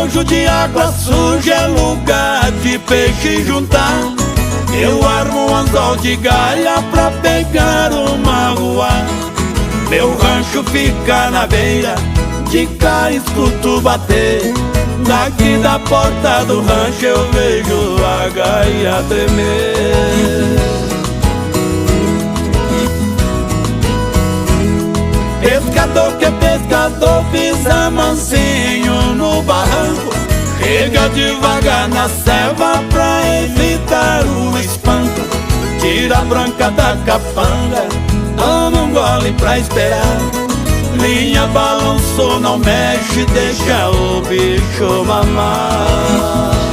rancho de água suja é lugar de peixe juntar. Eu armo um anzol de galha pra pegar uma rua. Meu rancho fica na beira, de cá escuto bater. Daqui da porta do rancho eu vejo a gaia tremer. Pescador que é pescador pisa mansinho no barranco. Chega devagar na selva pra evitar o espanto. Tira a branca da capanga, toma um gole pra esperar. Linha balançou, não mexe, deixa o bicho mamar.